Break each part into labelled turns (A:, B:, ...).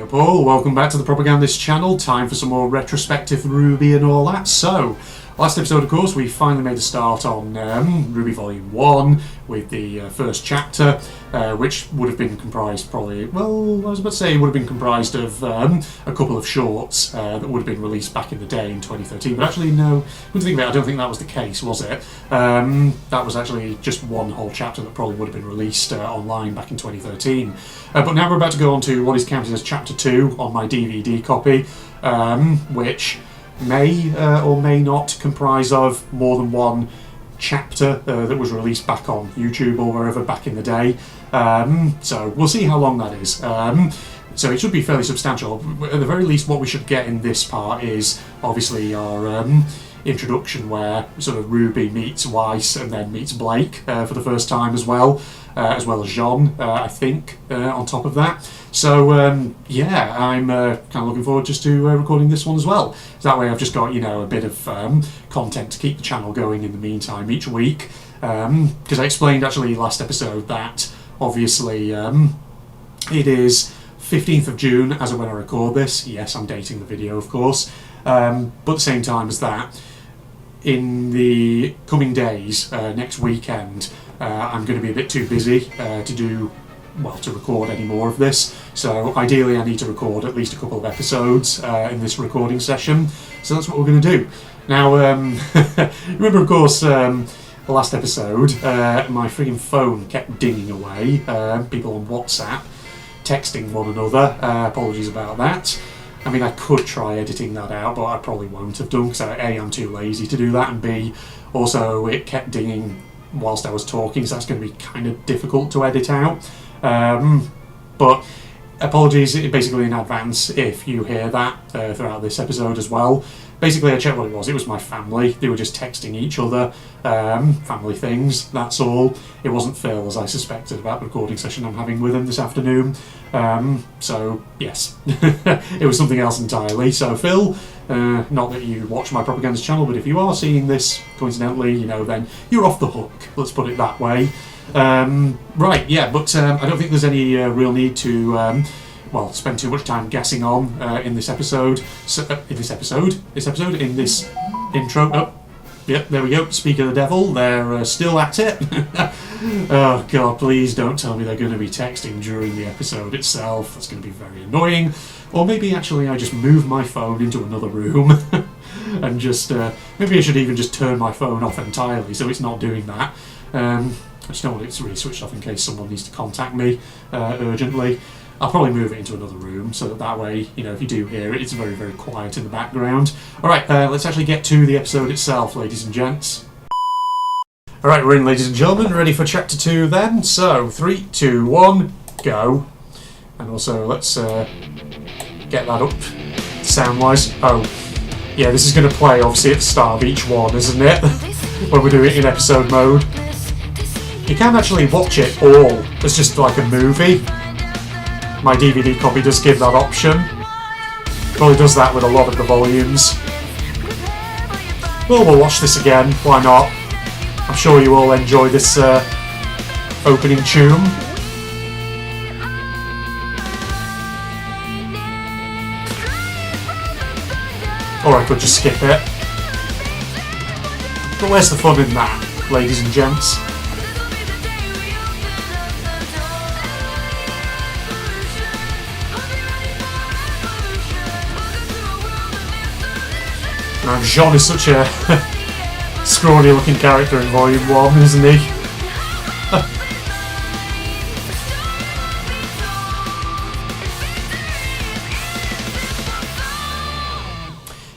A: Yo Paul, welcome back to the Propagandist channel. Time for some more retrospective Ruby and all that. So, last episode of course we finally made a start on Ruby Volume 1 with the first chapter, which would have been comprised probably, well I was about to say it would have been comprised of a couple of shorts that would have been released back in the day in 2013, but actually no, when you think about it, I don't think that was the case, was it? That was actually just one whole chapter that probably would have been released online back in 2013. But now we're about to go on to what is counted as Chapter 2 on my DVD copy, which may or may not comprise of more than one chapter that was released back on YouTube or wherever back in the day. So we'll see how long that is. So it should be fairly substantial. At the very least, what we should get in this part is obviously our introduction, where sort of Ruby meets Weiss and then meets Blake for the first time as well as Jean, I think, on top of that. So yeah, I'm kind of looking forward just to recording this one as well. So that way I've just got, you know, a bit of content to keep the channel going in the meantime each week. Because I explained actually last episode that obviously it is 15th of June as of when I record this. Yes, I'm dating the video of course. But at the same time as that, in the coming days, next weekend, I'm going to be a bit too busy to record any more of this. So ideally I need to record at least a couple of episodes in this recording session. So that's what we're going to do. Now, remember of course, the last episode, my freaking phone kept dinging away. People on WhatsApp texting one another. Apologies about that. I mean, I could try editing that out, but I probably won't have done, because A, I'm too lazy to do that, and B, also it kept dinging whilst I was talking, so that's going to be kind of difficult to edit out. But apologies basically in advance if you hear that throughout this episode as well. Basically, I checked what it was. It was my family. They were just texting each other, family things, that's all. It wasn't Phil, as I suspected, about the recording session I'm having with him this afternoon. So, yes, it was something else entirely. So, Phil, not that you watch my Propagandist channel, but if you are seeing this coincidentally, you know, then you're off the hook, let's put it that way. Right, yeah, but I don't think there's any real need to spend too much time guessing on in this episode. So, in this intro. Oh, yep, there we go. Speak of the devil. They're still at it. Oh God, please don't tell me they're going to be texting during the episode itself. That's going to be very annoying. Or maybe actually I just move my phone into another room and just maybe I should even just turn my phone off entirely so it's not doing that. I just don't want it to really switched off in case someone needs to contact me urgently. I'll probably move it into another room so that way, you know, if you do hear it, it's very, very quiet in the background. Alright, let's actually get to the episode itself, ladies and gents. Alright, we're in, ladies and gentlemen, ready for Chapter 2 then. So, 3, 2, 1, go. And also, let's get that up sound-wise. Oh, yeah, this is going to play, obviously, at the start of each one, isn't it? When we do it in episode mode. You can actually watch it all as just like a movie. My DVD copy does give that option. Probably does that with a lot of the volumes. Well, we'll watch this again, why not? I'm sure you all enjoy this opening tune. Or I could just skip it. But where's the fun in that, ladies and gents? Now, Jean is such a scrawny looking character in Volume 1, isn't he?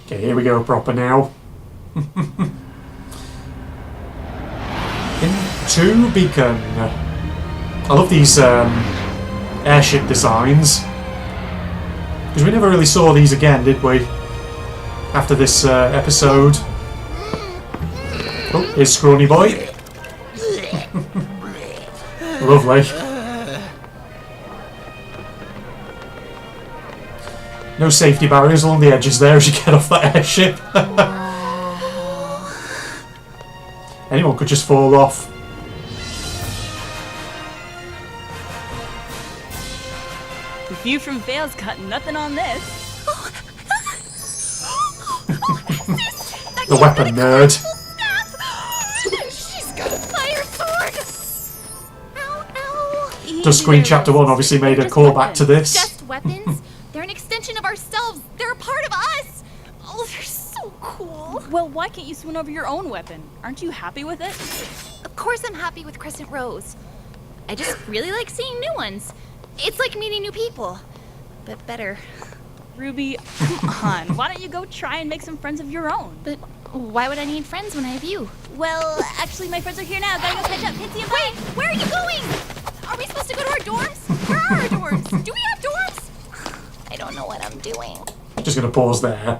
A: Okay, here we go proper now. Into Beacon. I love these airship designs. Because we never really saw these again, did we? After this episode. Oh, here's Scrawny Boy. Lovely. No safety barriers along the edges there as you get off that airship. Anyone could just fall off.
B: View from Vale's got nothing on this.
A: The weapon nerd.
C: She's got a fire sword! Ow, ow!
A: Just Screen Chapter 1 obviously made a callback to this.
C: Just weapons? They're an extension of ourselves. They're a part of us. Oh, they're so cool.
B: Well, why can't you swing over your own weapon? Aren't you happy with it?
C: Of course I'm happy with Crescent Rose. I just really like seeing new ones. It's like meeting new people, but better.
B: Ruby, come on. Why don't you go try and make some friends of your own?
C: But why would I need friends when I have you?
B: Well, actually, my friends are here now. Gotta go catch up. Pitsy and
C: Wait, where are you going? Are we supposed to go to our dorms? Where are our dorms? Do we have dorms? I don't know what I'm doing.
A: Just going to pause there.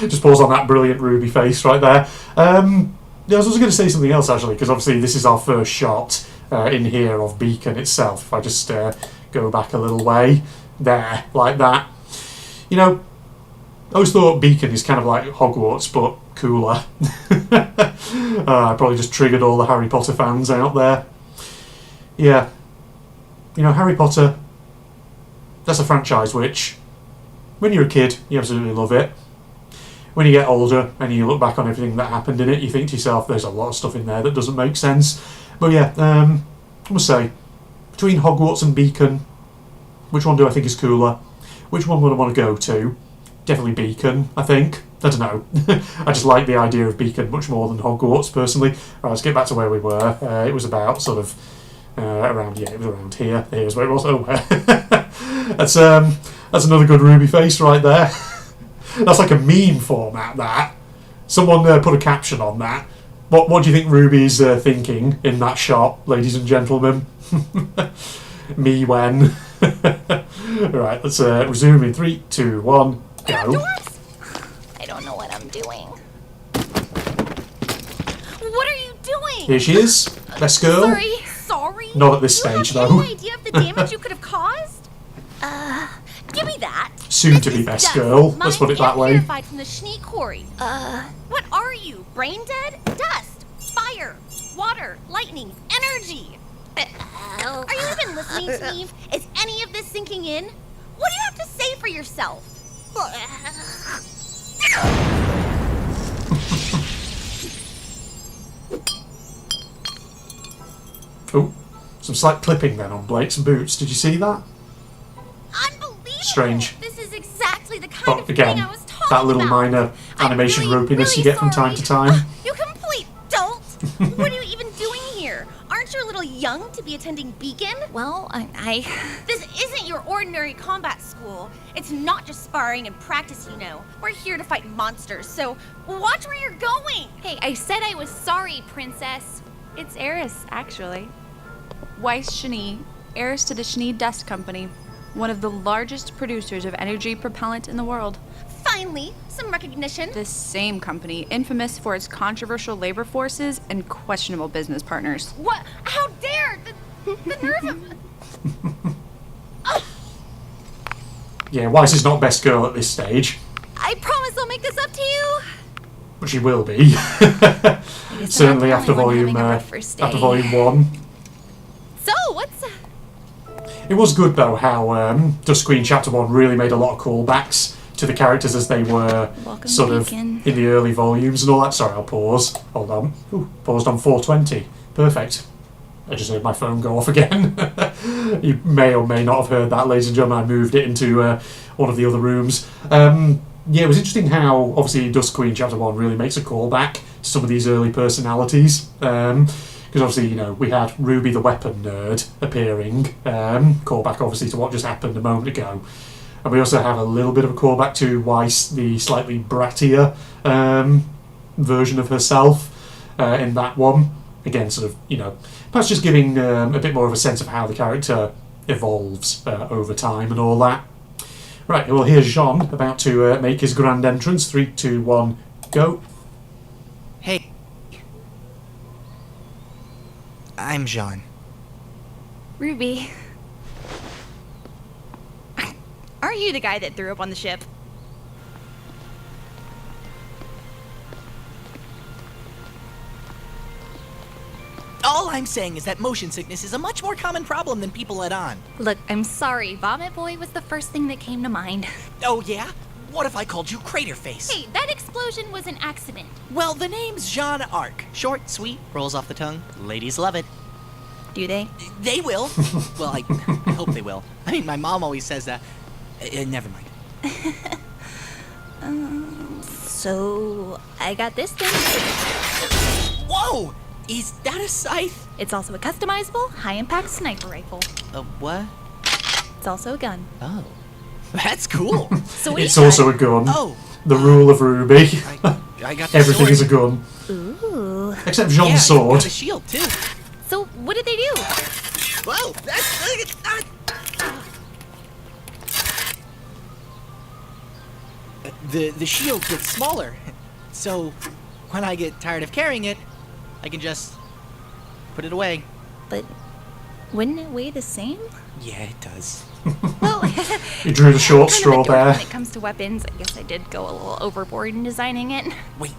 A: Just pause on that brilliant Ruby face right there. Yeah, I was also going to say something else actually, because obviously this is our first shot in here of Beacon itself. If I just go back a little way, there, like that. You know, I always thought Beacon is kind of like Hogwarts, but cooler. I probably just triggered all the Harry Potter fans out there. Yeah. You know, Harry Potter, that's a franchise which, when you're a kid, you absolutely love it. When you get older and you look back on everything that happened in it, you think to yourself, there's a lot of stuff in there that doesn't make sense. But yeah, I must say, between Hogwarts and Beacon, which one do I think is cooler? Which one would I want to go to? Definitely Beacon, I think. I don't know. I just like the idea of Beacon much more than Hogwarts, personally. Right, let's get back to where we were. It was about sort of around, yeah, it was around here. Here's where it was. Oh, that's another good Ruby face right there. That's like a meme format, that. Someone put a caption on that. What do you think Ruby's thinking in that shot, ladies and gentlemen? Me when. Right, let's resume in 3, 2, 1, go.
C: I don't know what I'm doing. What are you doing?
A: Here she is, best girl.
C: Sorry?
A: Not at this stage,
C: you have
A: though.
C: any idea of the damage you could have caused? Give me that.
A: Soon to be best
C: Dust.
A: girl, let's put it
C: Mine
A: that way.
C: purified from the Schnee Quarry. What are you? Brain dead? Dust. Fire. Water. Lightning. Energy. Are you even listening to me? Is any of this sinking in? What do you have to say for yourself?
A: Oh, some slight clipping then on Blake's boots. Did you see that?
C: Unbelievable.
A: Strange.
C: This is exactly the kind
A: But
C: of
A: again,
C: thing I was talking
A: that little
C: about.
A: minor
C: I'm
A: animation
C: really,
A: ropiness you
C: really
A: get from time to
C: sorry.
A: time.
C: You complete dolt! What are you even doing here? Aren't you a little young to be attending Beacon? Well, I... This isn't your ordinary combat school. It's not just sparring and practice, you know. We're here to fight monsters, so watch where you're going! Hey, I said I was sorry, princess.
B: It's Eris, actually. Weiss Schnee, heiress to the Schnee Dust Company, one of the largest producers of energy propellant in the world.
C: Finally, some recognition.
B: This same company, infamous for its controversial labor forces and questionable business partners.
C: What? How dare! The nerve of...
A: Yeah, Weiss is not best girl at this stage,
C: I promise I'll make this up to you.
A: but she will be. Certainly after volume 1.
C: So, what's...
A: It was good though how Dusk Queen Chapter 1 really made a lot of callbacks to the characters as they were
B: Welcome,
A: sort of
B: Beacon.
A: in the early volumes and all that. Sorry, I'll pause. Hold on. Ooh, paused on 420. Perfect. I just heard my phone go off again. You may or may not have heard that, ladies and gentlemen. I moved it into one of the other rooms. Yeah, it was interesting how obviously Dusk Queen Chapter 1 really makes a callback to some of these early personalities. Because obviously, you know, we had Ruby the weapon nerd appearing, callback obviously to what just happened a moment ago. And we also have a little bit of a callback to Weiss, the slightly brattier version of herself in that one. Again, sort of, you know, perhaps just giving a bit more of a sense of how the character evolves over time and all that. Right, well, here's Jean about to make his grand entrance. 3, 2, 1, go.
D: Hey. I'm Jean.
B: Ruby. Aren't you the guy that threw up on the ship?
D: All I'm saying is that motion sickness is a much more common problem than people let on.
C: Look, I'm sorry. Vomit Boy was the first thing that came to mind.
D: Oh, yeah? What if I called you Craterface?
C: Hey, that explosion was an accident.
D: Well, the name's Jean Arc. Short, sweet, rolls off the tongue. Ladies love it.
C: Do they?
D: They will. Well, I hope they will. I mean, my mom always says that. Never mind.
C: So, I got this thing.
D: Whoa! Is that a scythe?
C: It's also a customizable, high-impact sniper rifle.
D: A what?
C: It's also a gun.
D: Oh. That's cool.
C: So what
A: It's
C: do you
A: also
C: got?
A: a gun.
D: Oh.
A: The rule of Ruby.
D: I got the
A: Everything
D: sword.
A: is a gun.
C: Ooh.
A: Except
D: Yeah,
A: Jean's
D: I
A: sword.
D: got a shield, too.
C: So, what did they do?
D: Whoa! That's... The shield gets smaller. So, when I get tired of carrying it, I can just put it away.
C: But wouldn't it weigh the same?
D: Yeah, it does.
C: Well,
A: You drew the short
C: kind of a
A: straw
C: dork
A: there.
C: when it comes to weapons. I guess I did go a little overboard in designing it.
D: Wait,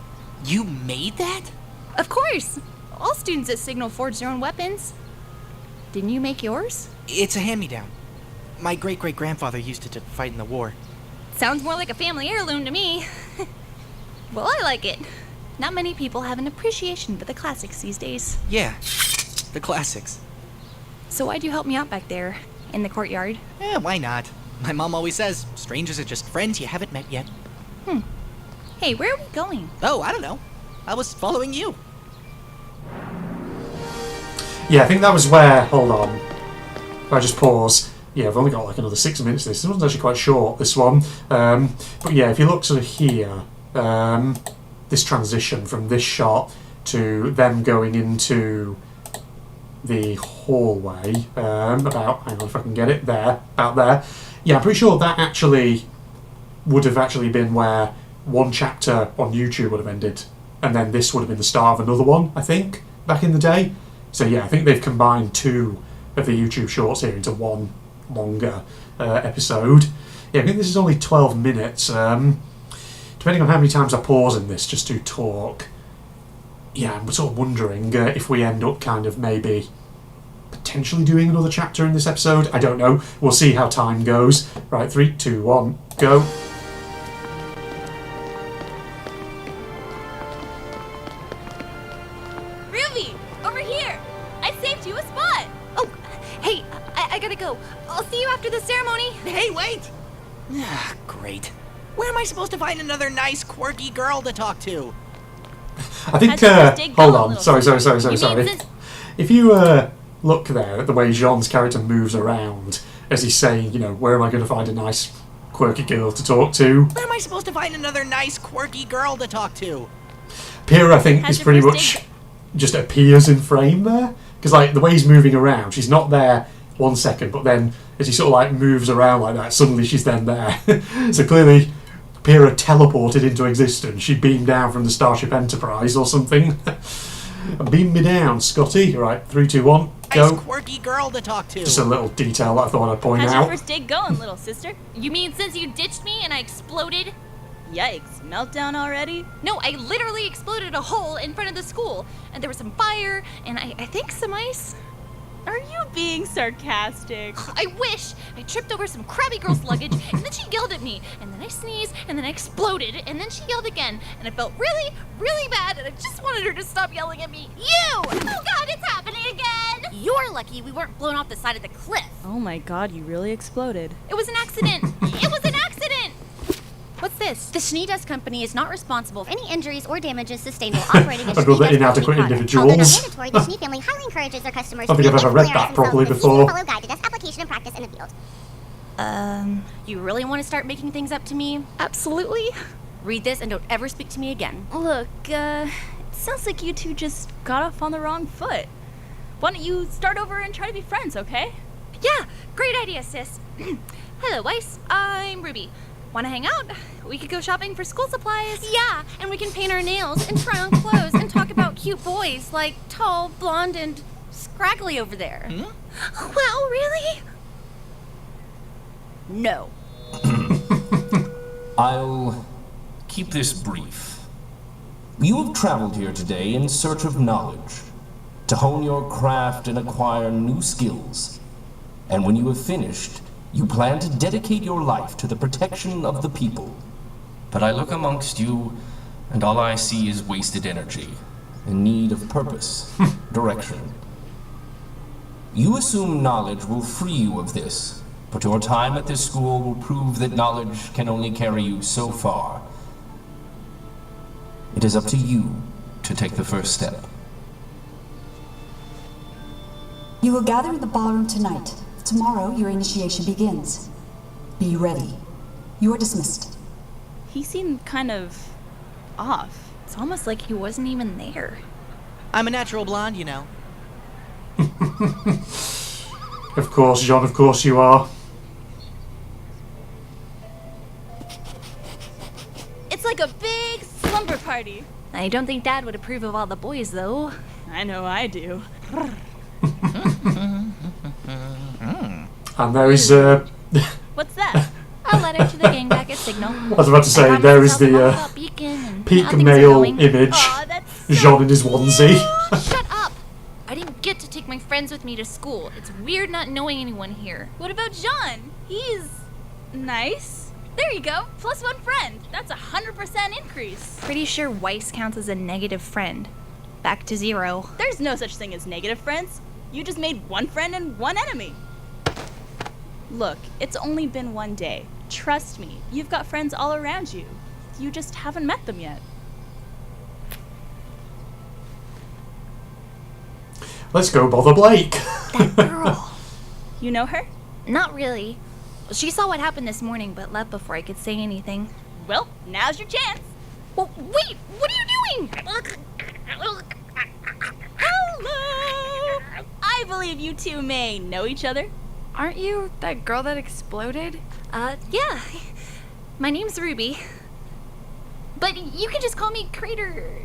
D: you made that?
C: Of course! All students at Signal forge their own weapons. Didn't you make yours?
D: It's a hand-me-down. My great-great-grandfather used it to fight in the war.
C: Sounds more like a family heirloom to me. Well, I like it. Not many people have an appreciation for the classics these days.
D: Yeah, the classics.
C: So why'd you help me out back there, in the courtyard?
D: Why not? My mom always says, strangers are just friends you haven't met yet.
C: Hey, where are we going?
D: Oh, I don't know. I was following you.
A: Yeah, I think that was where. Hold on. If I just pause. Yeah, I've only got like another 6 minutes. This one's actually quite short, this one. But yeah, if you look sort of here, this transition from this shot to them going into the hallway, about, hang on if I can get it, there, about there. Yeah, I'm pretty sure that actually would have actually been where one chapter on YouTube would have ended, and then this would have been the start of another one, I think, back in the day. So yeah, I think they've combined 2 of the YouTube shorts here into one longer episode. Yeah, I think this is only 12 minutes. Depending on how many times I pause in this just to talk, yeah, I'm sort of wondering if we end up kind of maybe potentially doing another chapter in this episode. I don't know. We'll see how time goes. Right, 3, 2, 1, go.
C: Ruby! Over here! I saved you a spot! Oh, hey, I gotta go. I'll see you after the ceremony.
D: Hey, wait! Ah, great. Where am I supposed to find another nice, quirky girl to talk to?
A: I think,
C: How's your first day
A: hold
C: going,
A: on.
C: little
A: Sorry.
C: You mean since-
A: If you look there at the way Jean's character moves around as he's saying, you know, where am I going to find a nice, quirky girl to talk to?
D: Where am I supposed to find another nice, quirky girl to talk to?
A: Pyrrha, I think,
C: How's
A: is
C: your
A: pretty
C: first
A: much just appears in frame there. Because, like, the way he's moving around, she's not there 1 second, but then as he sort of, like, moves around like that, suddenly she's then there. So clearly, Pyrrha teleported into existence. She beamed down from the Starship Enterprise or something. Beam me down, Scotty. Right, 3, 2, 1,
D: Nice,
A: go.
D: quirky girl to talk to.
A: Just a little detail that I thought I'd point
E: How's your
A: out.
E: first day going, little sister?
C: You mean since you ditched me and I exploded?
E: Yikes, meltdown already?
C: No, I literally exploded a hole in front of the school, and there was some fire, and I think some ice.
E: Are you being sarcastic?
C: I wish! I tripped over some crabby girl's luggage, and then she yelled at me, and then I sneezed, and then I exploded, and then she yelled again, and I felt really, really bad, and I just wanted her to stop yelling at me. You! Oh god, it's happening again!
F: You're lucky we weren't blown off the side of the cliff.
E: Oh my god, you really exploded.
C: It was an accident! It was an accident! What's this?
F: The Schnee Dust Company is not responsible for any injuries or damages sustained while operating a
A: Another
F: Schnee Dust
A: inadequate
F: Company product.
A: individuals.
F: Although not mandatory, the Schnee family highly encourages their customers
A: I don't think
F: to
A: I've ever read
F: familiarize
A: that properly
F: themselves with the
A: before.
F: Schnee Follow Guide to Dust application and practice in the field.
C: You really want to start making things up to me?
F: Absolutely.
C: Read this and don't ever speak to me again.
E: Look, it sounds like you two just got off on the wrong foot. Why don't you start over and try to be friends, okay?
C: Yeah, great idea, sis. Hello, Weiss. I'm Ruby. Want to hang out? We could go shopping for school supplies. Yeah, and we can paint our nails and try on clothes and talk about cute boys like tall, blonde, and scraggly over there. Well, really?
E: No.
G: I'll keep this brief. You have traveled here today in search of knowledge.
H: to hone your craft and acquire new skills. And when you have finished, you plan to dedicate your life to the protection of the people.
G: But I look amongst you, and all I see is wasted energy.
H: In need of purpose, direction. You assume knowledge will free you of this, but your time at this school will prove that knowledge can only carry you so far. It is up to you to take the first step.
I: You will gather in the ballroom tonight. Tomorrow, your initiation begins. Be ready. You are dismissed.
E: He seemed kind of off. It's almost like he wasn't even there.
D: I'm a natural blonde, you know.
A: Of course, John, of course you are.
E: It's like a big slumber party.
F: I don't think Dad would approve of all the boys, though.
E: I know I do.
A: And there is,
E: What's that?
F: A letter to the gang back at Signal.
A: I was about to say, there is the peak male image.
F: Aw, that's
A: Jean in his onesie.
F: Shut up! I didn't get to take my friends with me to school. It's weird not knowing anyone here.
E: What about John? He's nice. There you go. +1 friend. That's 100% increase.
F: Pretty sure Weiss counts as a negative friend. Back to 0.
E: There's no such thing as negative friends. You just made 1 friend and 1 enemy. Look, it's only been 1 day. Trust me, you've got friends all around you. You just haven't met them yet.
A: Let's go bother Blake.
F: That girl.
E: You know her?
F: Not really. She saw what happened this morning, but left before I could say anything.
E: Well, now's your chance.
F: Well, wait, what are you doing?
E: Hello! I believe you two may know each other.
B: Aren't you that girl that exploded?
F: Yeah. My name's Ruby. But you can just call me Crater.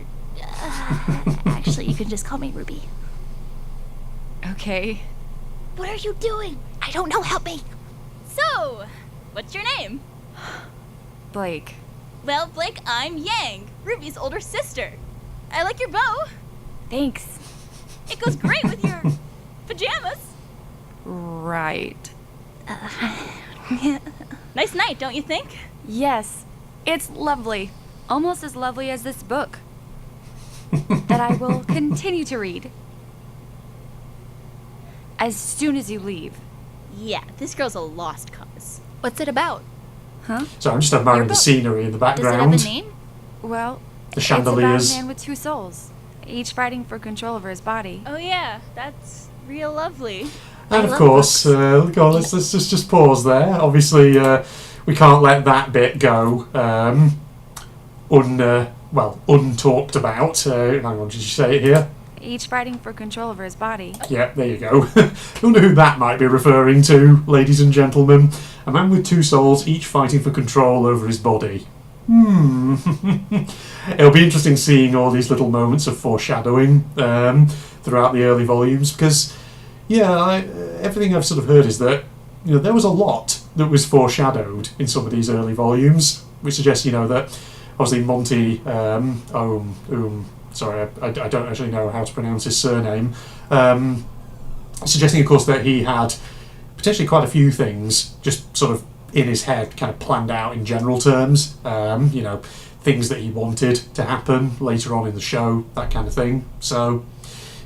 F: Actually, you can just call me Ruby.
B: Okay.
F: What are you doing? I don't know, help me.
E: So, what's your name?
B: Blake.
E: Well, Blake, I'm Yang, Ruby's older sister. I like your bow.
B: Thanks.
E: It goes great with your pajamas.
B: Right.
E: Nice night, don't you think?
B: Yes. It's lovely. Almost as lovely as this book. That I will continue to read. As soon as you leave.
E: Yeah, this girl's a lost cause.
F: What's it about?
B: Huh?
A: So I'm just admiring
B: Your
A: the
B: book.
A: scenery in the
F: Does it have
A: background.
F: a name?
B: Well,
A: The chandeliers.
B: It's about a man with 2 souls, each fighting for control over his body.
E: Oh yeah, that's real lovely.
A: And of
F: love
A: course, go on, let's just pause there. Obviously, we can't let that bit go untalked about. Hang on, did you say it here?
B: Each fighting for control over his body.
A: Yeah, there you go. Wonder who that might be referring to, ladies and gentlemen. A man with 2 souls, each fighting for control over his body. It'll be interesting seeing all these little moments of foreshadowing throughout the early volumes, because, everything I've sort of heard is that, there was a lot that was foreshadowed in some of these early volumes, which suggests, that obviously Monty sorry, I don't actually know how to pronounce his surname, suggesting, of course, that he had potentially quite a few things just sort of in his head, kind of planned out in general terms, things that he wanted to happen later on in the show, that kind of thing. So,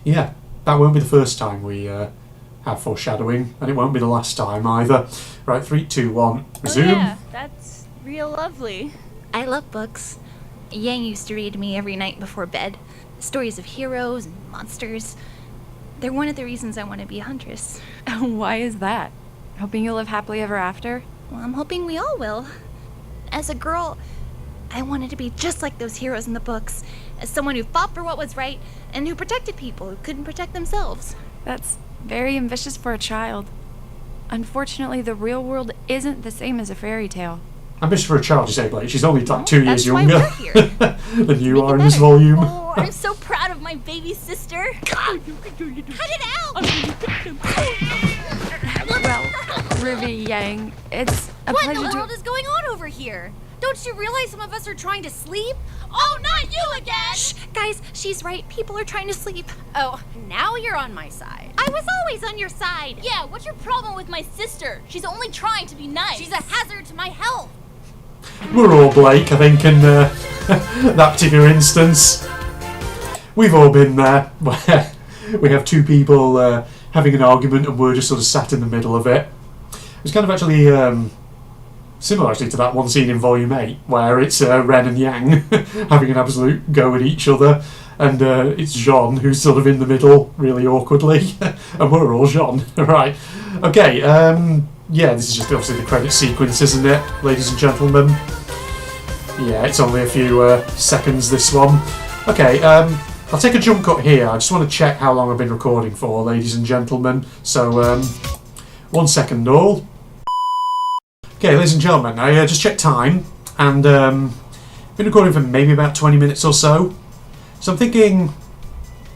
A: yeah, that won't be the first time we have foreshadowing, and it won't be the last time either. Right, 3, 2, 1, resume.
E: Oh yeah, that's real lovely.
F: I love books. Yang used to read me every night before bed. Stories of heroes and monsters. They're one of the reasons I want to be a huntress.
B: Why is that? Hoping you'll live happily ever after?
F: Well, I'm hoping we all will. As a girl, I wanted to be just like those heroes in the books. As someone who fought for what was right and who protected people who couldn't protect themselves.
B: That's very ambitious for a child. Unfortunately, the real world isn't the same as a fairy tale.
A: Ambitious for a child, you say, Blake. She's only like 2 years
F: That's why
A: younger
F: we're here.
A: than you
F: Make it
A: are in this
F: better.
A: volume.
E: Oh, I'm so proud of my baby sister.
C: Cut it out!
B: Well, Ruby, Yang, it's a
C: What in
B: pleasure
C: the
B: to...
C: world is going on over here? Don't you realize some of us are trying to sleep? Oh, not you again!
F: Shh, guys. Guys, she's right. People are trying to sleep.
C: Oh, now you're on my side.
F: I was always on your side.
E: Yeah, what's your problem with my sister? She's only trying to be nice.
C: She's a hazard to my health.
A: We're all Blake, I think, in that particular instance. We've all been there, where we have two people having an argument and we're just sort of sat in the middle of it. It's kind of actually similar actually to that one scene in Volume 8 where it's Ren and Yang having an absolute go at each other, and it's Jean who's sort of in the middle really awkwardly and we're all Jean. Right, okay, yeah, this is just obviously the credit sequence, isn't it, ladies and gentlemen? Yeah, it's only a few seconds, this one. Okay, I'll take a jump cut here. I just want to check how long I've been recording for, ladies and gentlemen. So, 1 second all. Okay, ladies and gentlemen, I just checked time, and been recording for maybe about 20 minutes or so. So I'm thinking,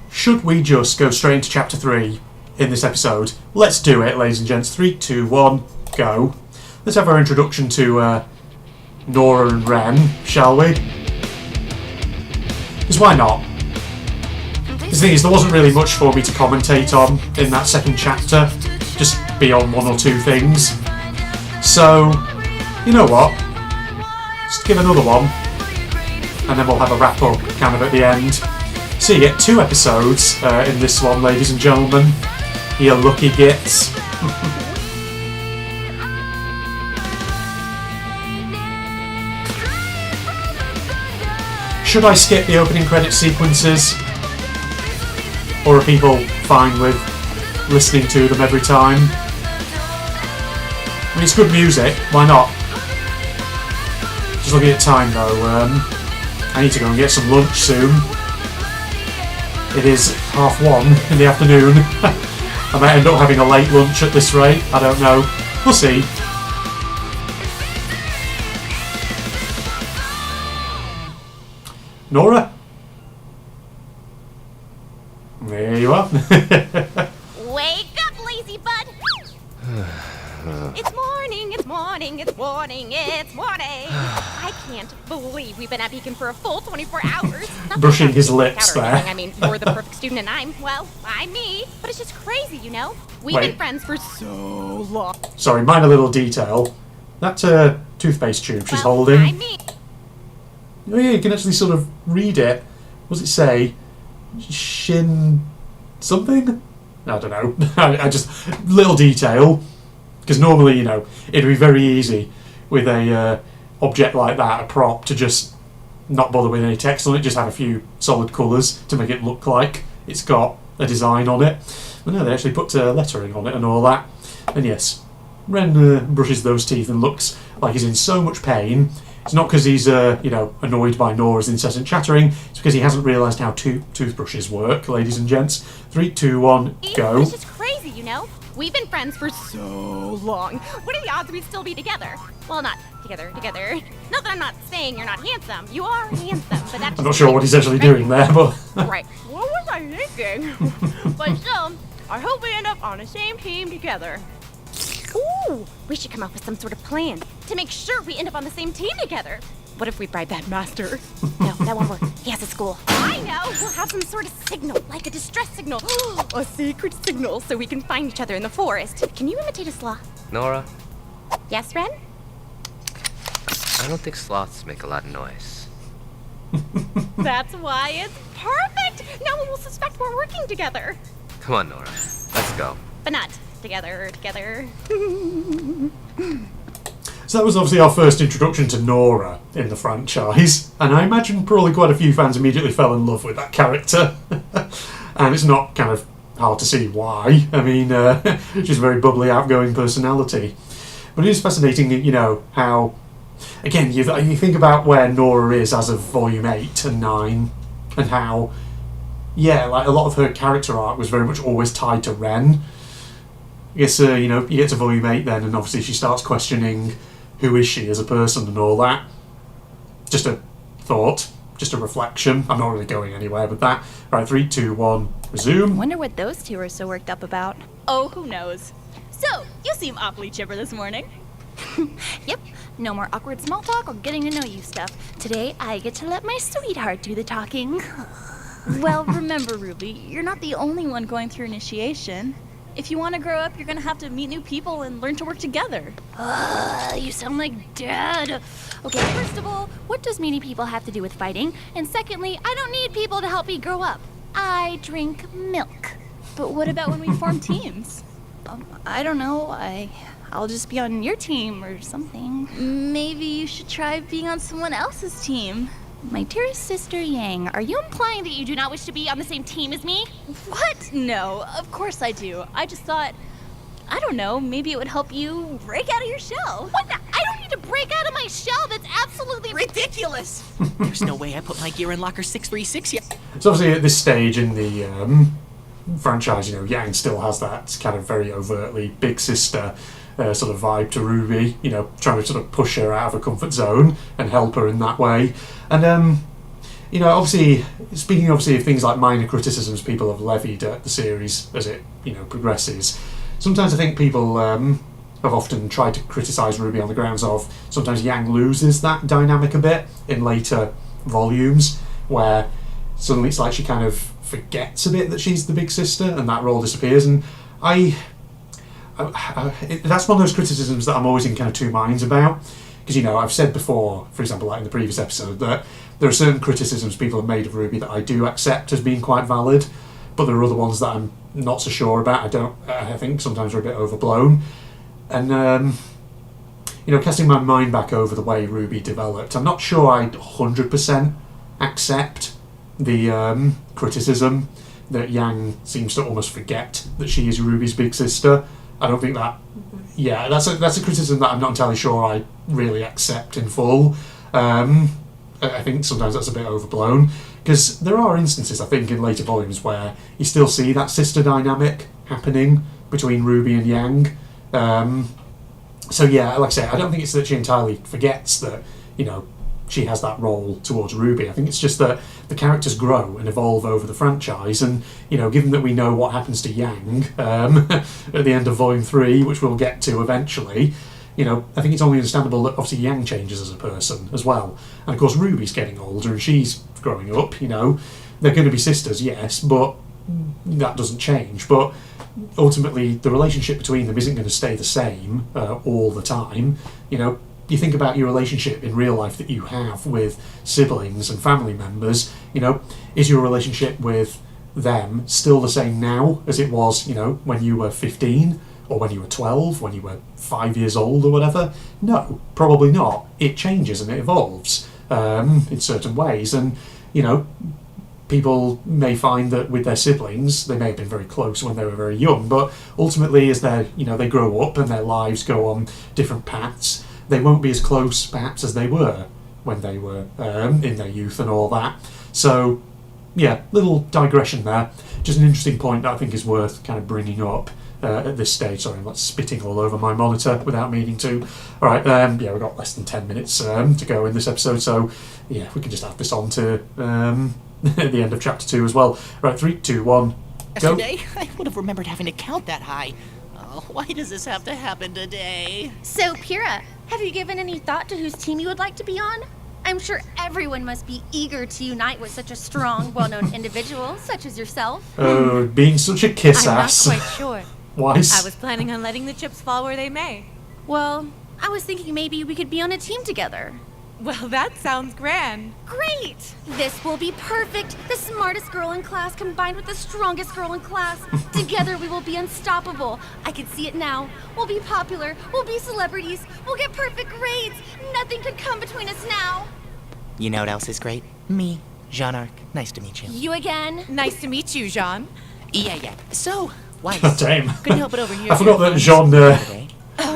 A: should we just go straight into Chapter 3 in this episode? Let's do it, ladies and gents. 3, 2, 1, go. Let's have our introduction to Nora and Ren, shall we? Because why not? The thing is, there wasn't really much for me to commentate on in that second chapter, just beyond one or two things. So, you know what? Just give another one, and then we'll have a wrap up kind of at the end. So you get 2 episodes in this one, ladies and gentlemen. You lucky gits. Should I skip the opening credit sequences? Or are people fine with listening to them every time? I mean, it's good music, why not? Just looking at time though, I need to go and get some lunch soon. It is 1:30 in the afternoon. I might end up having a late lunch at this rate, I don't know. We'll see. Nora? There you are.
C: Wake up, lazy bud! It's morning, it's morning, it's morning, it's morning! I can't believe we've been at Beacon for a full 24 hours. Not
A: Brushing
C: that
A: his
C: I'm
A: lips
C: out or
A: there.
C: anything. I mean, you're the perfect student and I'm me. But it's just crazy, you know? We've
A: Wait.
C: been friends for so long.
A: Sorry, minor little detail. That toothpaste tube she's
C: Well,
A: holding.
C: I'm me.
A: Oh yeah, you can actually sort of read it. What does it say? Shin... something? I don't know. I just... little detail. Because normally, you know, it'd be very easy with a object like that, a prop, to just not bother with any text on it, just have a few solid colours to make it look like it's got a design on it. But no, they actually put lettering on it and all that. And yes, Ren brushes those teeth and looks like he's in so much pain. It's not because he's, you know, annoyed by Nora's incessant chattering. It's because he hasn't realised how toothbrushes work, ladies and gents. 3, 2, 1, go.
C: It's just crazy, you know? We've been friends for so long. What are the odds we'd still be together? Well, not together. Not that I'm not saying you're not handsome. You are handsome, but that's
A: I'm not sure what he's actually doing there, but...
C: Right. What was I thinking? But still, I hope we end up on the same team together. Ooh, we should come up with some sort of plan to make sure we end up on the same team together. What if we bribe that master? No, that won't work. He has a school. I know. We'll have some sort of signal, like a distress signal. A secret signal, so we can find each other in the forest. Can you imitate a sloth?
J: Nora,
C: Yes, Ren?
J: I don't think sloths make a lot of noise.
C: That's why it's perfect. No one will suspect we're working together.
J: Come on, Nora. Let's go.
C: But not together.
A: So that was obviously our first introduction to Nora in the franchise, and I imagine probably quite a few fans immediately fell in love with that character. And it's not kind of hard to see why. I mean, she's a very bubbly, outgoing personality. But it is fascinating, you know, how, again, you think about where Nora is as of Volume 8 and 9, and how, yeah, like a lot of her character arc was very much always tied to Ren. I guess, you know, you get to Volume 8 then, and obviously she starts questioning who is she as a person and all that. Just a thought, just a reflection. I'm not really going anywhere with that. Right, 3, 2, 1, resume.
B: Wonder what those two are so worked up about.
E: Oh, who knows? So, you seem awfully chipper this morning.
F: Yep, no more awkward small talk or getting to know you stuff. Today, I get to let my sweetheart do the talking.
E: Well, remember, Ruby, you're not the only one going through initiation. If you want to grow up, you're going to have to meet new people and learn to work together.
F: You sound like Dad. Okay, first of all, what does meeting people have to do with fighting? And secondly, I don't need people to help me grow up. I drink milk.
E: But what about when we form teams?
F: I don't know. I'll just be on your team or something.
E: Maybe you should try being on someone else's team.
F: My dearest sister Yang, are you implying that you do not wish to be on the same team as me?
E: What? No, of course I do. I just thought, I don't know, maybe it would help you break out of your shell.
F: What? I don't need to break out of my shell. That's absolutely
D: Ridiculous! There's no way I put my gear in locker 636 yet.
A: So obviously at this stage in the franchise, you know, Yang still has that kind of very overtly big sister sort of vibe to Ruby, you know, trying to sort of push her out of her comfort zone and help her in that way. And, you know, obviously, speaking obviously of things like minor criticisms people have levied at the series as it, you know, progresses, sometimes I think people have often tried to criticise Ruby on the grounds of sometimes Yang loses that dynamic a bit in later volumes, where suddenly it's like she kind of forgets a bit that she's the big sister and that role disappears. And that's one of those criticisms that I'm always in kind of two minds about, because, you know, I've said before, for example, like in the previous episode, that there are certain criticisms people have made of Ruby that I do accept as being quite valid, but there are other ones that I'm not so sure about. I think sometimes are a bit overblown. And you know, casting my mind back over the way Ruby developed, I'm not sure I'd 100% accept the criticism that Yang seems to almost forget that she is Ruby's big sister. I don't think that. Yeah, that's a criticism that I'm not entirely sure I really accept in full. I think sometimes that's a bit overblown, because there are instances, I think, in later volumes where you still see that sister dynamic happening between Ruby and Yang. So yeah, like I say, I don't think it's that she entirely forgets that, you know, she has that role towards Ruby. I think it's just that the characters grow and evolve over the franchise, and, you know, given that we know what happens to Yang at the end of Volume 3, which we'll get to eventually, you know, I think it's only understandable that obviously Yang changes as a person as well. And of course Ruby's getting older and she's growing up, you know. They're going to be sisters, yes, but that doesn't change. But ultimately the relationship between them isn't going to stay the same all the time, you know. You think about your relationship in real life that you have with siblings and family members, you know, is your relationship with them still the same now as it was, you know, when you were 15 or when you were 12, when you were 5 years old or whatever? No, probably not. It changes and it evolves in certain ways. And, you know, people may find that with their siblings, they may have been very close when they were very young, but ultimately as they grow up and their lives go on different paths, they won't be as close, perhaps, as they were when they were in their youth and all that. So, yeah, little digression there. Just an interesting point that I think is worth kind of bringing up at this stage. Sorry, I'm like spitting all over my monitor without meaning to. All right, yeah, we've got less than 10 minutes to go in this episode, so yeah, we can just add this on to the end of Chapter 2 as well. Right, 3, 2, 1, go.
D: Yesterday, I would have remembered having to count that high. Oh, why does this have to happen today?
C: So, Pyrrha, have you given any thought to whose team you would like to be on? I'm sure everyone must be eager to unite with such a strong, well-known individual, such as yourself.
A: Oh, being such a kiss
K: I'm
A: ass.
K: not quite sure.
A: Weiss.
K: I was planning on letting the chips fall where they may.
C: Well, I was thinking maybe we could be on a team together.
K: Well, that sounds grand.
C: Great! This will be perfect. The smartest girl in class combined with the strongest girl in class. Together we will be unstoppable. I can see it now. We'll be popular. We'll be celebrities. We'll get perfect grades. Nothing could come between us now.
D: You know what else is great? Me, Jean Arc. Nice to meet you.
C: You again?
K: Nice to meet you, Jean.
D: Yeah. So, why?
A: Damn.
D: Couldn't help but overhear.
A: I forgot that Jean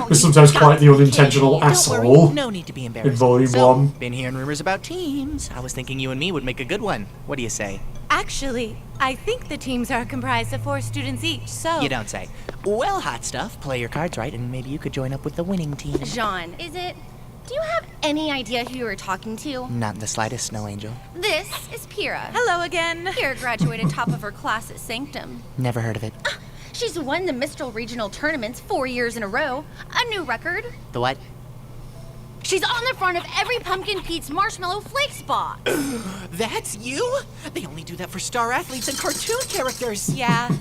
A: was sometimes quite the unintentional asshole
D: No need to be
A: in
D: embarrassed.
A: Volume
D: So,
A: 1.
D: been hearing rumors about teams. I was thinking you and me would make a good one. What do you say?
K: Actually, I think the teams are comprised of 4 students each, so...
D: You don't say. Well, hot stuff. Play your cards right, and maybe you could join up with the winning team.
C: Jean, is it... Do you have any idea who you were talking to?
D: Not in the slightest, Snow Angel.
C: This is Pyrrha.
K: Hello again.
C: Pyrrha graduated top of her class at Sanctum.
D: Never heard of it.
C: She's won the Mistral Regional Tournaments 4 years in a row. A new record.
D: The what?
C: She's on the front of every Pumpkin Pete's Marshmallow Flakes box.
D: That's you? They only do that for star athletes and cartoon characters.
K: Yeah,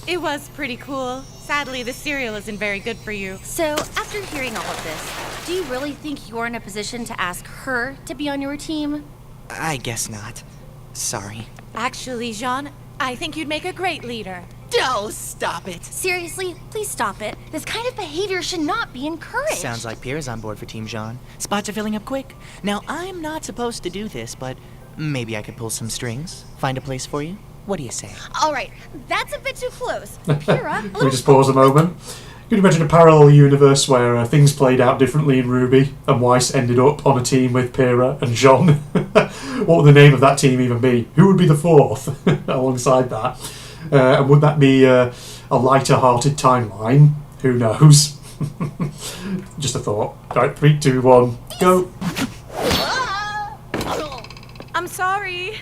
K: it was pretty cool. Sadly, the cereal isn't very good for you.
C: So, after hearing all of this, do you really think you're in a position to ask her to be on your team?
D: I guess not. Sorry.
K: Actually, Jean, I think you'd make a great leader.
D: Oh, stop it.
C: Seriously, please stop it. This kind of behavior should not be encouraged.
D: Sounds like Pierre's on board for Team Jean. Spots are filling up quick. Now, I'm not supposed to do this, but maybe I could pull some strings, find a place for you. What do you say?
C: All right, that's a bit too close. Pyrrha,
A: Can we just pause a moment? Can you imagine a parallel universe where things played out differently in RWBY and Weiss ended up on a team with Pyrrha and Jean? What would the name of that team even be? Who would be the fourth alongside that? And would that be a lighter-hearted timeline? Who knows? Just a thought. Right, 3, 2, 1, go!
K: I'm sorry.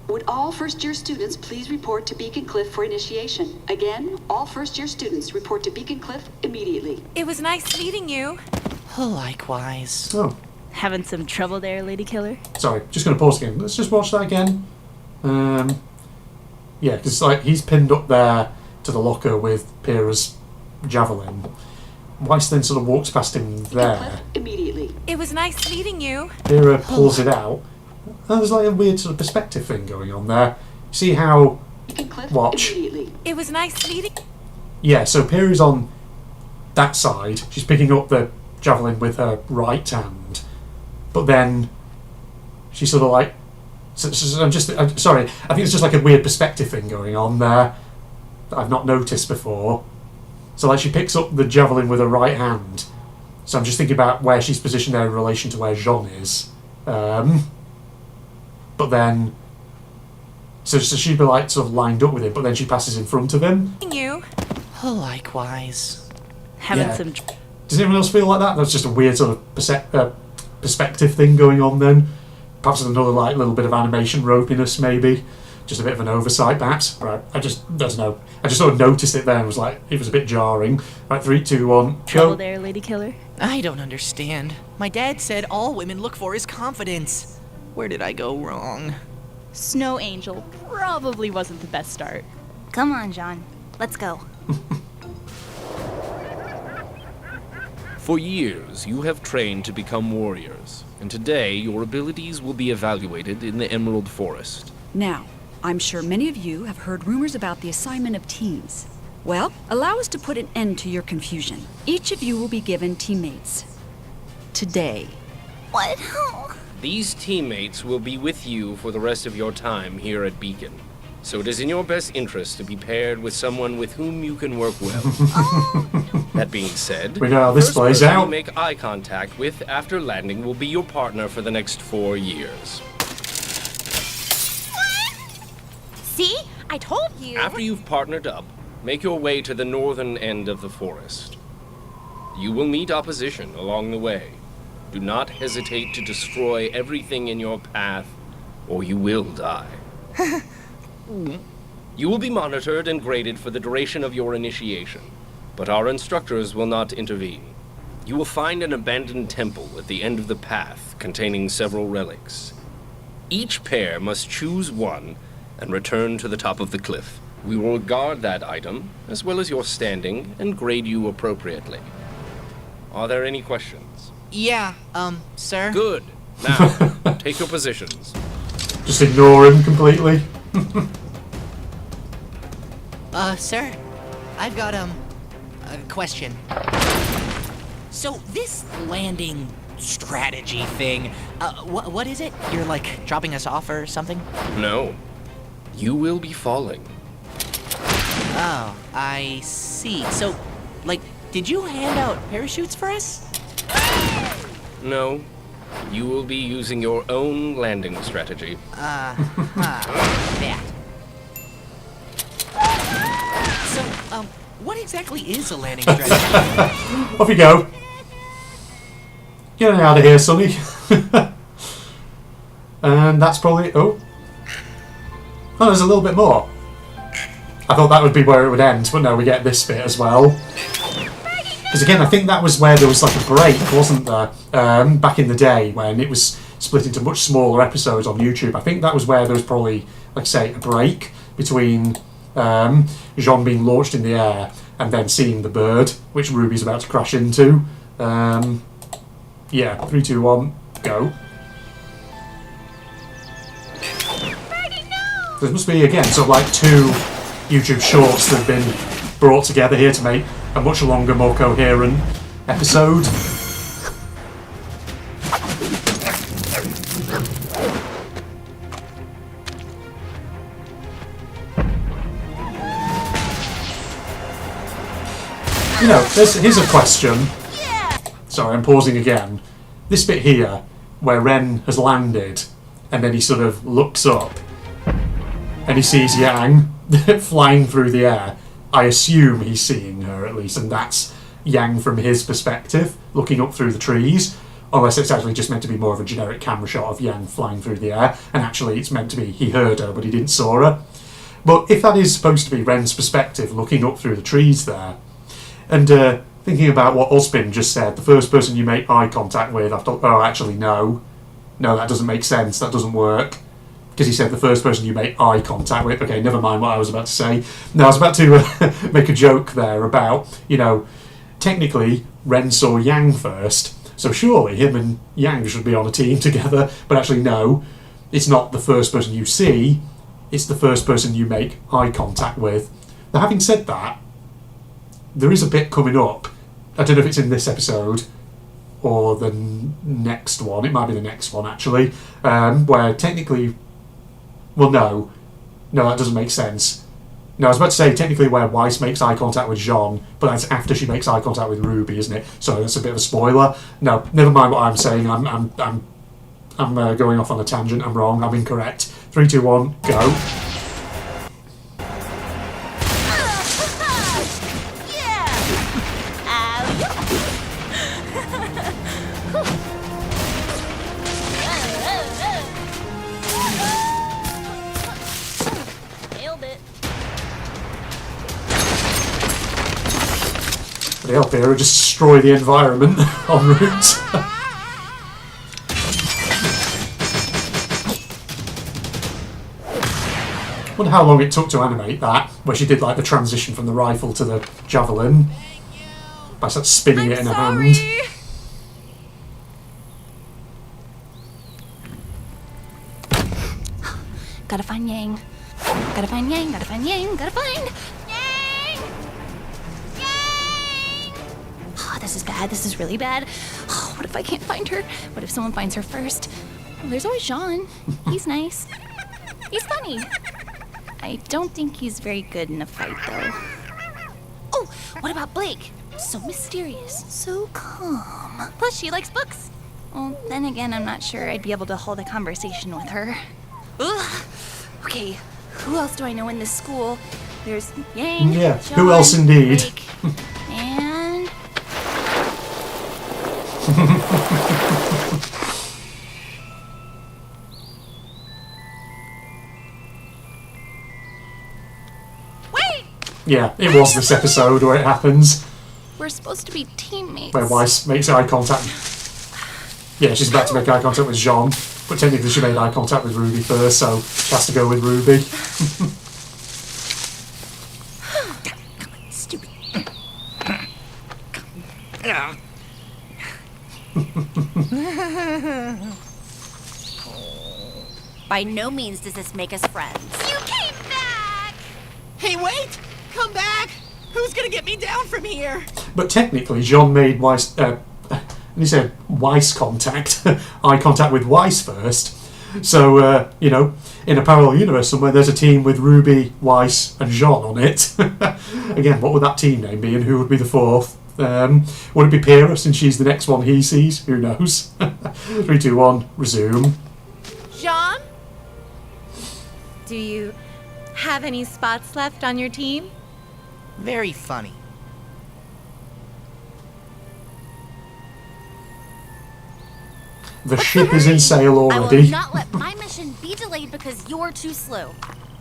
I: Would all first-year students please report to Beacon Cliff for initiation? Again, all first-year students report to Beacon Cliff immediately.
K: It was nice meeting you.
D: Likewise.
A: Oh,
E: Having some trouble there, Lady Killer?
A: sorry. Just going to pause again. Let's just watch that again. Yeah, because like he's pinned up there to the locker with Pyrrha's javelin. Weiss then sort of walks past him there.
I: Immediately.
K: It was nice meeting you.
A: Pyrrha pulls it out. And there's like a weird sort of perspective thing going on there. See how...
I: Beacon Cliff
A: Watch.
I: immediately.
K: It was nice meeting.
A: Yeah, so Pyrrha's on that side. She's picking up the javelin with her right hand. But then she's sort of like... I'm sorry, I think it's just like a weird perspective thing going on there that I've not noticed before. So like she picks up the javelin with her right hand. So I'm just thinking about where she's positioned there in relation to where Jean is. But then... So she'd be like sort of lined up with him, but then she passes in front of him.
K: You.
D: Likewise.
E: Having
A: Yeah.
E: some
A: Does anyone else feel like that? That's just a weird sort of perspective thing going on then. Perhaps another like little bit of animation ropiness maybe. Just a bit of an oversight perhaps. Right, I don't know. I just sort of noticed it there and was like, it was a bit jarring. Right, 3, 2, 1,
E: trouble
A: go.
E: there, Lady Killer?
D: I don't understand. My dad said all women look for is confidence. Where did I go wrong?
E: Snow Angel probably wasn't the best start.
C: Come on, John. Let's go.
G: For years, you have trained to become warriors, and today your abilities will be evaluated in the Emerald Forest.
L: Now, I'm sure many of you have heard rumors about the assignment of teams. Well, allow us to put an end to your confusion. Each of you will be given teammates. Today.
C: What?
G: These teammates will be with you for the rest of your time here at Beacon. So it is in your best interest to be paired with someone with whom you can work well. That being said,
A: We know how this
G: first
A: plays
G: person
A: out.
G: you make eye contact with after landing will be your partner for the next 4 years.
C: See? I told you.
G: After you've partnered up, make your way to the northern end of the forest. You will meet opposition along the way. Do not hesitate to destroy everything in your path, or you will die. You will be monitored and graded for the duration of your initiation, but our instructors will not intervene. You will find an abandoned temple at the end of the path containing several relics. Each pair must choose one and return to the top of the cliff. We will guard that item, as well as your standing, and grade you appropriately. Are there any questions?
D: Yeah, sir?
G: Good. Now, take your positions.
A: Just ignore him completely.
D: Sir, I've got, a question. So, this landing strategy thing, what is it? You're, like, dropping us off or something?
G: No. You will be falling.
D: Oh, I see. So, like, did you hand out parachutes for us?
G: No. You will be using your own landing strategy.
D: That. So, what exactly is a landing strategy?
A: Off you go. Get out of here, Sonny. And that's probably... Oh, there's a little bit more. I thought that would be where it would end, but no, we get this bit as well. Because again, I think that was where there was like a break, wasn't there? Back in the day when it was split into much smaller episodes on YouTube. I think that was where there was probably, like I say, a break between Jean being launched in the air and then seeing the bird, which Ruby's about to crash into. Yeah, 3, 2, 1, go. There must be, again, sort of like 2 YouTube shorts that have been brought together here to make a much longer, more coherent episode. You know, here's a question. Sorry, I'm pausing again. This bit here, where Ren has landed, and then he sort of looks up, and he sees Yang flying through the air. I assume he's seeing her, at least, and that's Yang from his perspective, looking up through the trees, unless it's actually just meant to be more of a generic camera shot of Yang flying through the air, and actually it's meant to be he heard her, but he didn't saw her. But if that is supposed to be Ren's perspective, looking up through the trees there, and thinking about what Ozpin just said, the first person you make eye contact with after... Oh, actually, no. No, that doesn't make sense. That doesn't work. Because he said the first person you make eye contact with... Okay, never mind what I was about to say. No, I was about to make a joke there about, you know, technically, Ren saw Yang first, so surely him and Yang should be on a team together, but actually, no. It's not the first person you see, it's the first person you make eye contact with. Now, having said that, there is a bit coming up. I don't know if it's in this episode or the next one. It might be the next one, actually, where technically... Well, no, that doesn't make sense. No, I was about to say technically where Weiss makes eye contact with Jean, but that's after she makes eye contact with Ruby, isn't it? So that's a bit of a spoiler. No, never mind what I'm saying. I'm going off on a tangent. I'm wrong. I'm incorrect. 3, 2, 1, go. They up here and just destroy the environment en route. Wonder how long it took to animate that, where she did like the transition from the rifle to the javelin by sort of spinning it in her hand.
F: Gotta find Yang. Gotta find Yang. Gotta find Yang. Gotta find... This is bad. This is really bad. Oh, what if I can't find her? What if someone finds her first? Well, there's always Jean. He's nice. He's funny. I don't think he's very good in a fight, though. Oh, what about Blake? So mysterious, so calm. Plus, she likes books. Well, then again, I'm not sure I'd be able to hold a conversation with her. Ugh. Okay, who else do I know in this school? There's Yang.
A: Yeah,
F: Jean,
A: who else indeed?
F: Blake, and...
C: Wait!
A: Yeah, it was this episode where it happens.
F: We're supposed to be teammates.
A: Where Weiss makes eye contact. Yeah, she's about to make eye contact with Jean, but technically she made eye contact with Ruby first, so she has to go with Ruby.
F: Stupid.
C: By no means does this make us friends.
D: You came back! Hey, wait! Come back! Who's gonna get me down from here?
A: But technically, Jean made Weiss... he said Weiss contact, eye contact with Weiss first. So, you know, in a parallel universe somewhere, there's a team with Ruby, Weiss, and Jean on it. Again, what would that team name be, and who would be the fourth? Would it be Pyrrha, since she's the next one he sees? Who knows? 3, 2, 1, resume.
K: Jean? Do you have any spots left on your team?
D: Very funny.
A: The ship is in sail
C: I will
A: already.
C: not let my mission be delayed because you're too slow.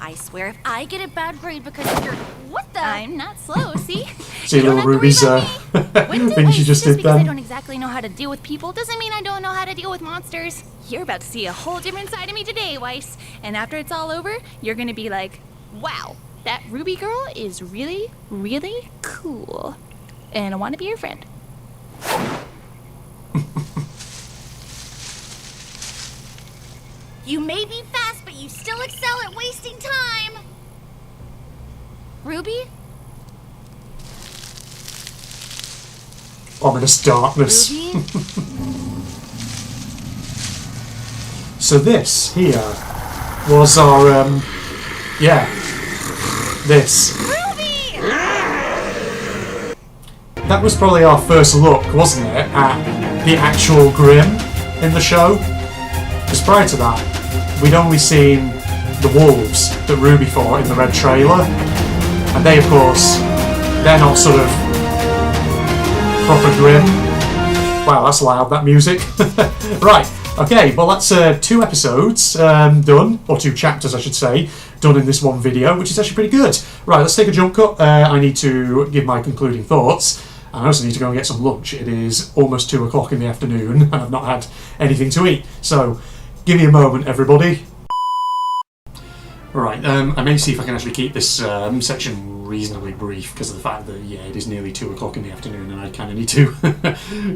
C: I swear if I get a bad grade because of your... What the?
F: I'm not slow, see?
A: See little Ruby's thing she just did
F: because I
A: then.
F: don't exactly know how to deal with people doesn't mean I don't know how to deal with monsters. You're about to see a whole different side of me today, Weiss. And after it's all over, you're gonna be like, wow, that Ruby girl is really, really cool. And I want to be your friend.
C: You may be fast, but you still excel at wasting time.
F: Ruby?
A: Ominous darkness.
F: Ruby?
A: So this here was our, this.
C: Ruby!
A: That was probably our first look, wasn't it, at the actual Grimm in the show? Because prior to that, we'd only seen the wolves that Ruby fought in the red trailer, and they, of course, they're not sort of proper Grimm. Wow, that's loud, that music. Right, okay, well that's 2 episodes done, or 2 chapters I should say, done in this one video, which is actually pretty good. Right, let's take a jump cut. I need to give my concluding thoughts. I also need to go and get some lunch. It is almost 2 o'clock in the afternoon and I've not had anything to eat. So, give me a moment, everybody. Right, I may see if I can actually keep this section reasonably brief because of the fact that, yeah, it is nearly 2 o'clock in the afternoon and I kind of need to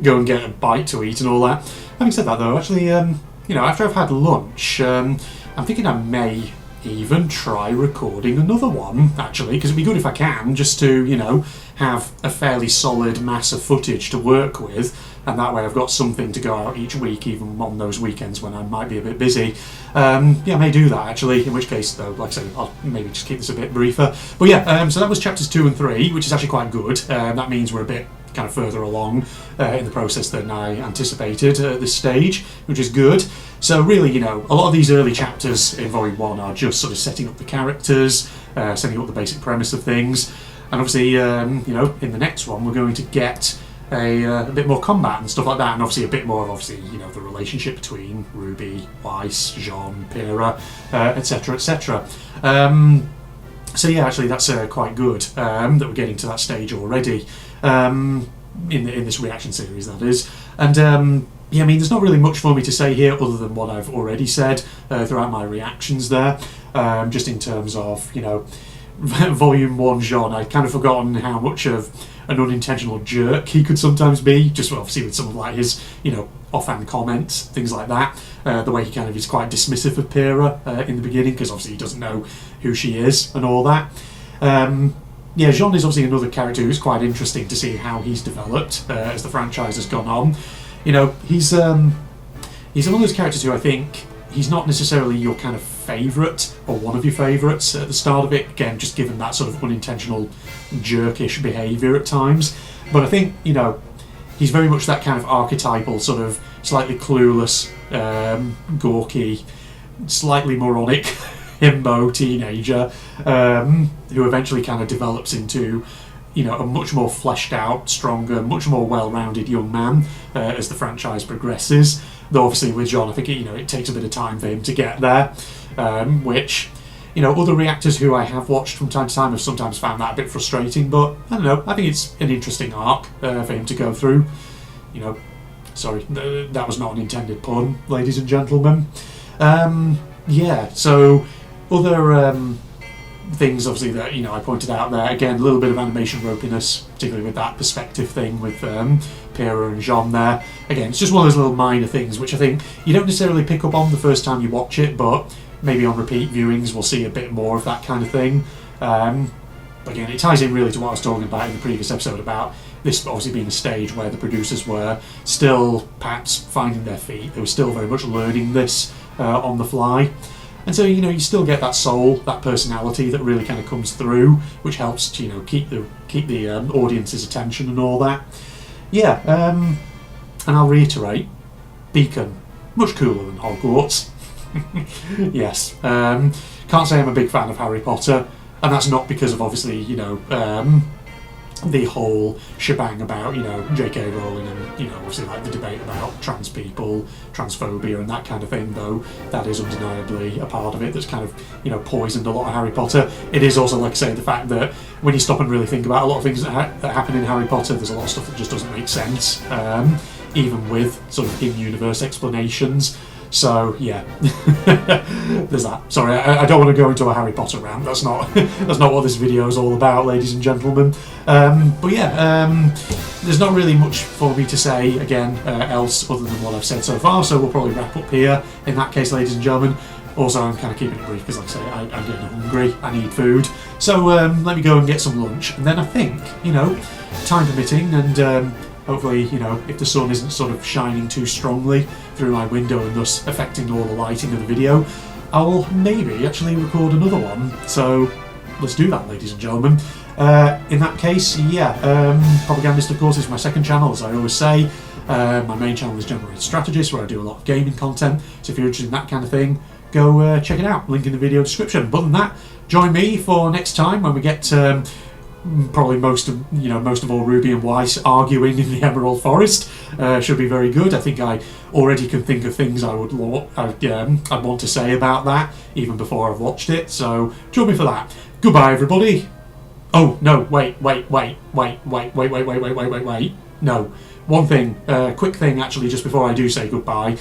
A: go and get a bite to eat and all that. Having said that though, actually, you know, after I've had lunch, I'm thinking I may even try recording another one, actually, because it'd be good if I can, just to, you know, have a fairly solid mass of footage to work with, and that way I've got something to go out each week, even on those weekends when I might be a bit busy. Yeah, I may do that, actually, in which case, though, like I say, I'll maybe just keep this a bit briefer. But yeah, so that was chapters 2 and 3, which is actually quite good. That means we're a bit kind of further along in the process than I anticipated at this stage, which is good. So really, you know, a lot of these early chapters in Volume 1 are just sort of setting up the characters, setting up the basic premise of things, and obviously, you know, in the next one we're going to get a bit more combat and stuff like that, and obviously a bit more of, obviously, you know, the relationship between Ruby, Weiss, Jean, Pyrrha, etc, etc. So yeah, actually that's quite good that we're getting to that stage already in this reaction series, that is. And yeah, I mean, there's not really much for me to say here other than what I've already said throughout my reactions there, just in terms of, you know, Volume 1 Jean. I'd kind of forgotten how much of an unintentional jerk he could sometimes be, just obviously with some of like his, you know, offhand comments, things like that. The way he kind of is quite dismissive of Pyrrha in the beginning, because obviously he doesn't know who she is and all that. Yeah, Jean is obviously another character who's quite interesting to see how he's developed as the franchise has gone on. You know, he's one of those characters who I think he's not necessarily your kind of favourite or one of your favourites at the start of it, again, just given that sort of unintentional jerkish behaviour at times. But I think, you know, he's very much that kind of archetypal, sort of slightly clueless, gawky, slightly moronic himbo teenager who eventually kind of develops into, you know, a much more fleshed out, stronger, much more well-rounded young man as the franchise progresses. Though obviously with Jean, I think it takes a bit of time for him to get there, which, you know, other reactors who I have watched from time to time have sometimes found that a bit frustrating. But I don't know, I think it's an interesting arc for him to go through. You know, sorry, that was not an intended pun, ladies and gentlemen. Yeah, so other things obviously that, you know, I pointed out there, again, a little bit of animation ropiness, particularly with that perspective thing with Pyrrha and Jean there. Again, it's just one of those little minor things which I think you don't necessarily pick up on the first time you watch it, but maybe on repeat viewings we'll see a bit more of that kind of thing. But again, it ties in really to what I was talking about in the previous episode about this obviously being a stage where the producers were still perhaps finding their feet. They were still very much learning this on the fly. And so, you know, you still get that soul, that personality that really kind of comes through, which helps to, you know, keep the audience's attention and all that. Yeah, and I'll reiterate, Beacon, much cooler than Hogwarts. Yes, can't say I'm a big fan of Harry Potter, and that's not because of obviously, you know, the whole shebang about, you know, J.K. Rowling and, you know, obviously like the debate about trans people, transphobia and that kind of thing, though that is undeniably a part of it that's kind of, you know, poisoned a lot of Harry Potter. It is also, like I say, the fact that when you stop and really think about a lot of things that happen in Harry Potter, there's a lot of stuff that just doesn't make sense, even with sort of in-universe explanations. So yeah, there's that. Sorry, I don't want to go into a Harry Potter rant. That's not what this video is all about, ladies and gentlemen. But yeah, there's not really much for me to say again else other than what I've said so far. So we'll probably wrap up here. In that case, ladies and gentlemen. Also, I'm kind of keeping it brief because, like I say, I'm getting hungry. I need food. So let me go and get some lunch, and then I think, you know, time permitting, and hopefully, you know, if the sun isn't sort of shining too strongly through my window and thus affecting all the lighting of the video, I will maybe actually record another one. So let's do that, ladies and gentlemen. In that case, yeah, Propagandist, of course, is my second channel, as I always say. My main channel is Generated Strategist, where I do a lot of gaming content. So if you're interested in that kind of thing, go check it out. Link in the video description. But other than that, join me for next time when we get probably most of all Ruby and Weiss arguing in the Emerald Forest. Should be very good. I think I already can think of things I'd want to say about that even before I've watched it. So join me for that. Goodbye, everybody. Oh no! Wait! No. One thing, quick thing actually, just before I do say goodbye.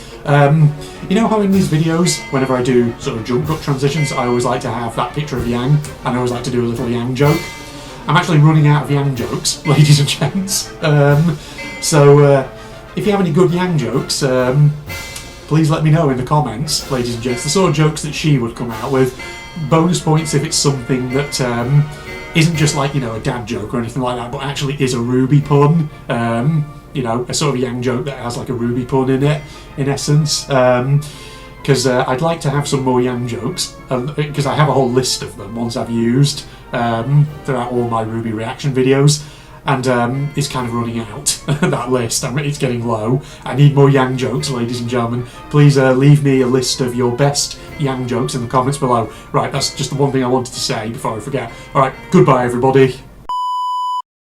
A: You know how in these videos, whenever I do sort of jump cut transitions, I always like to have that picture of Yang, and I always like to do a little Yang joke. I'm actually running out of Yang jokes, ladies and gents. So if you have any good Yang jokes, please let me know in the comments, ladies and gents. The sort of jokes that she would come out with. Bonus points if it's something that isn't just like, you know, a dad joke or anything like that, but actually is a Ruby pun. You know, a sort of Yang joke that has like a Ruby pun in it, in essence. Because I'd like to have some more Yang jokes, because I have a whole list of them, ones I've used throughout all my Ruby reaction videos, and it's kind of running out, that list. It's getting low. I need more Yang jokes, ladies and gentlemen. Please leave me a list of your best Yang jokes in the comments below. Right, that's just the one thing I wanted to say before I forget. Alright, goodbye everybody.